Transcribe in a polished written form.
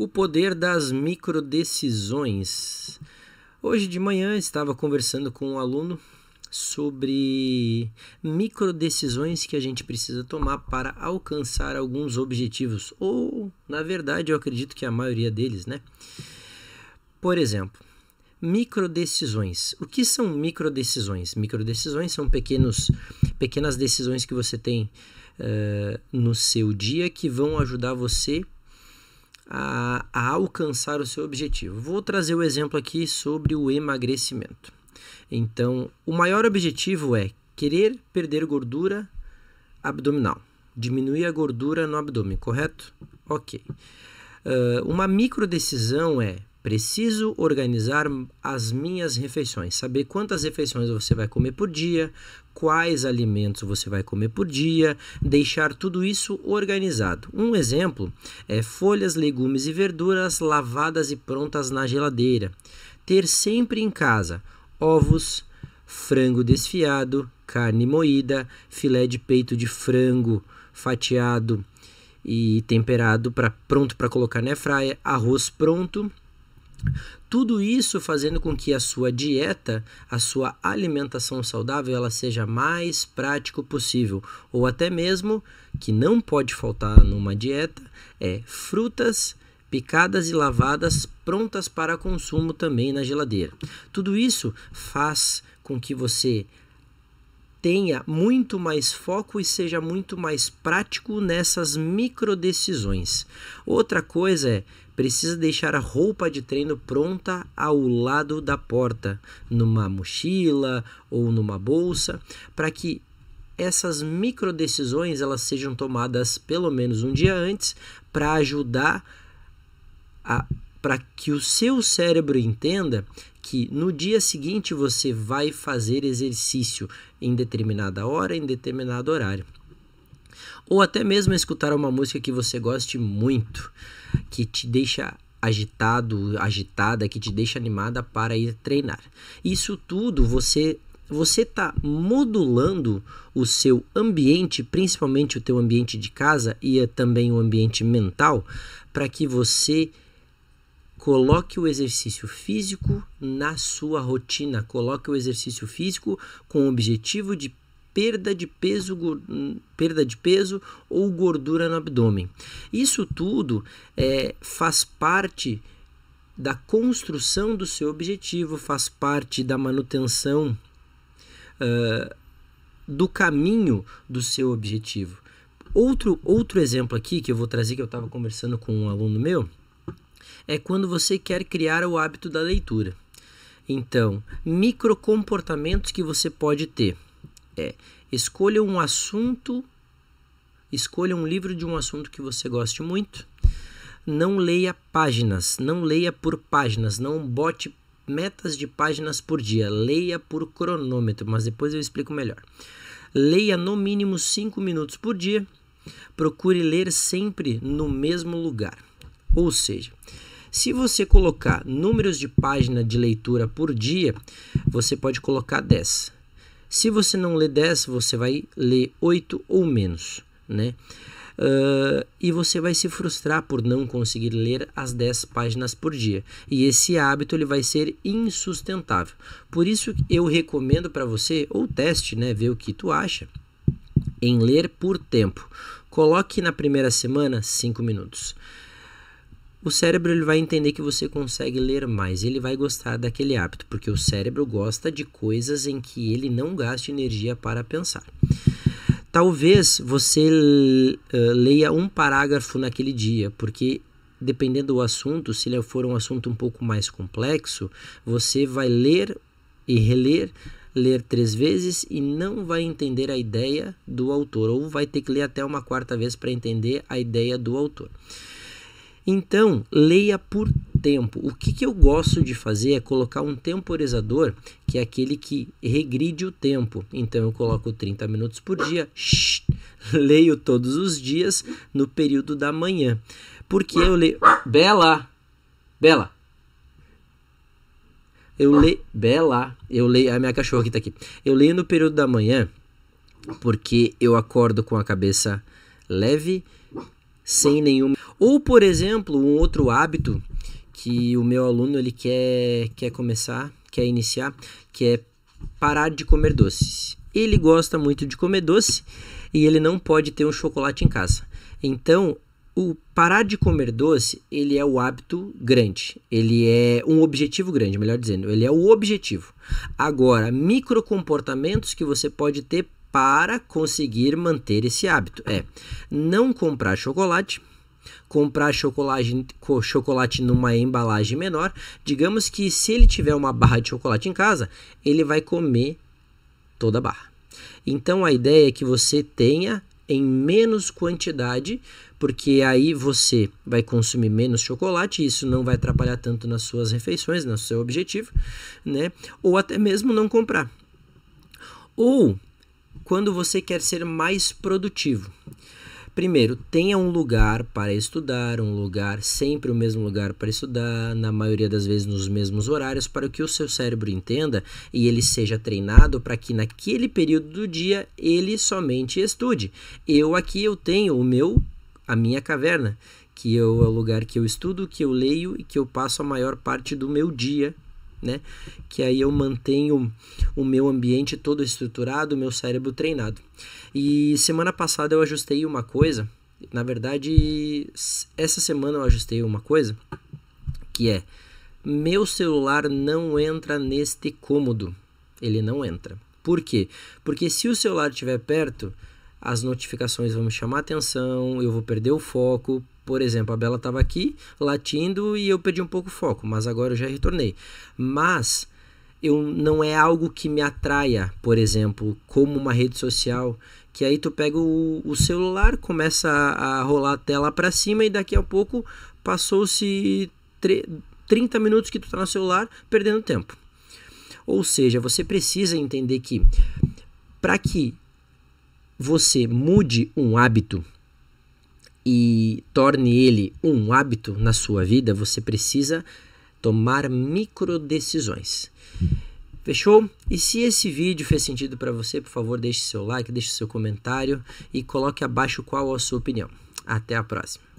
O poder das microdecisões. Hoje de manhã estava conversando com um aluno sobre microdecisões que a gente precisa tomar para alcançar alguns objetivos, ou, na verdade, eu acredito que a maioria deles, né? Por exemplo, microdecisões. O que são microdecisões? Microdecisões são pequenas decisões que você tem no seu dia que vão ajudar você a alcançar o seu objetivo. Vou trazer o exemplo aqui sobre o emagrecimento. Então, o maior objetivo é querer perder gordura abdominal, diminuir a gordura no abdômen, correto? Ok. Uma microdecisão é: preciso organizar as minhas refeições, saber quantas refeições você vai comer por dia, quais alimentos você vai comer por dia, deixar tudo isso organizado. Um exemplo é folhas, legumes e verduras lavadas e prontas na geladeira. Ter sempre em casa ovos, frango desfiado, carne moída, filé de peito de frango fatiado e temperado pronto para colocar na airfryer, arroz pronto. Tudo isso fazendo com que a sua dieta, a sua alimentação saudável, ela seja mais prático possível. Ou até mesmo, que não pode faltar numa dieta, frutas picadas e lavadas prontas para consumo também na geladeira. Tudo isso faz com que você tenha muito mais foco e seja muito mais prático nessas microdecisões. Outra coisa é: precisa deixar a roupa de treino pronta ao lado da porta, numa mochila ou numa bolsa, para que essas microdecisões elas sejam tomadas pelo menos um dia antes, para ajudar para que o seu cérebro entenda que no dia seguinte você vai fazer exercício em determinada hora, em determinado horário. Ou até mesmo escutar uma música que você goste muito, que te deixa agitado, agitada, que te deixa animada para ir treinar. Isso tudo você está modulando o seu ambiente, principalmente o teu ambiente de casa e também o ambiente mental, para que você coloque o exercício físico na sua rotina, coloque o exercício físico com o objetivo de perda de peso ou gordura no abdômen. Isso tudo faz parte da construção do seu objetivo, faz parte da manutenção do caminho do seu objetivo. Outro exemplo aqui que eu vou trazer, que eu estava conversando com um aluno meu, é quando você quer criar o hábito da leitura. Então, microcomportamentos que você pode ter escolha um livro de um assunto que você goste muito. Não leia páginas, não leia por páginas, não bote metas de páginas por dia, leia por cronômetro, mas depois eu explico melhor. Leia no mínimo 5 minutos por dia, procure ler sempre no mesmo lugar. Ou seja, se você colocar números de página de leitura por dia, você pode colocar 10. Se você não lê 10, você vai ler 8 ou menos, né? E você vai se frustrar por não conseguir ler as 10 páginas por dia. E esse hábito ele vai ser insustentável. Por isso eu recomendo para você, ou teste, né, ver o que tu acha, em ler por tempo. Coloque na primeira semana 5 minutos. O cérebro ele vai entender que você consegue ler mais, ele vai gostar daquele hábito, porque o cérebro gosta de coisas em que ele não gaste energia para pensar. Talvez você leia um parágrafo naquele dia, porque dependendo do assunto, se ele for um assunto um pouco mais complexo, você vai ler e reler, ler 3 vezes e não vai entender a ideia do autor, ou vai ter que ler até uma 4ª vez para entender a ideia do autor. Então, leia por tempo. O que eu gosto de fazer é colocar um temporizador, que é aquele que regride o tempo. Então, eu coloco 30 minutos por dia, leio todos os dias no período da manhã. Porque eu leio... Bela! Eu leio... A minha cachorra que tá aqui. Eu leio no período da manhã porque eu acordo com a cabeça leve sem nenhum... Ou, por exemplo, um outro hábito que o meu aluno ele quer iniciar, que é parar de comer doces. Ele gosta muito de comer doce e ele não pode ter um chocolate em casa. Então, o parar de comer doce, ele é o hábito grande. Ele é um objetivo grande, melhor dizendo. Ele é o objetivo. Agora, microcomportamentos que você pode ter para conseguir manter esse hábito é não comprar chocolate, comprar chocolate numa embalagem menor. Digamos que se ele tiver uma barra de chocolate em casa, ele vai comer toda a barra. Então a ideia é que você tenha em menos quantidade, porque aí você vai consumir menos chocolate e isso não vai atrapalhar tanto nas suas refeições, no seu objetivo, né? Ou até mesmo não comprar. Ou quando você quer ser mais produtivo. Primeiro, tenha um lugar para estudar, sempre o mesmo lugar para estudar, na maioria das vezes nos mesmos horários, para que o seu cérebro entenda e ele seja treinado para que naquele período do dia ele somente estude. Eu tenho a minha caverna, que é o lugar que eu estudo, que eu leio e que eu passo a maior parte do meu dia, né? Que aí eu mantenho o meu ambiente todo estruturado, o meu cérebro treinado. E semana passada eu ajustei uma coisa, na verdade, essa semana eu ajustei uma coisa, que é, meu celular não entra neste cômodo, ele não entra. Por quê? Porque se o celular estiver perto, as notificações vão me chamar a atenção, eu vou perder o foco. Por exemplo, a Bela estava aqui latindo e eu perdi um pouco o foco, mas agora eu já retornei. Mas não é algo que me atraia, por exemplo, como uma rede social, que aí tu pega o celular, começa a rolar a tela para cima e daqui a pouco passou-se 30 minutos que tu está no celular perdendo tempo. Ou seja, você precisa entender que para que você mude um hábito e torne ele um hábito na sua vida, você precisa tomar microdecisões. Fechou? E se esse vídeo fez sentido para você, por favor, deixe seu like, deixe seu comentário e coloque abaixo qual a sua opinião. Até a próxima.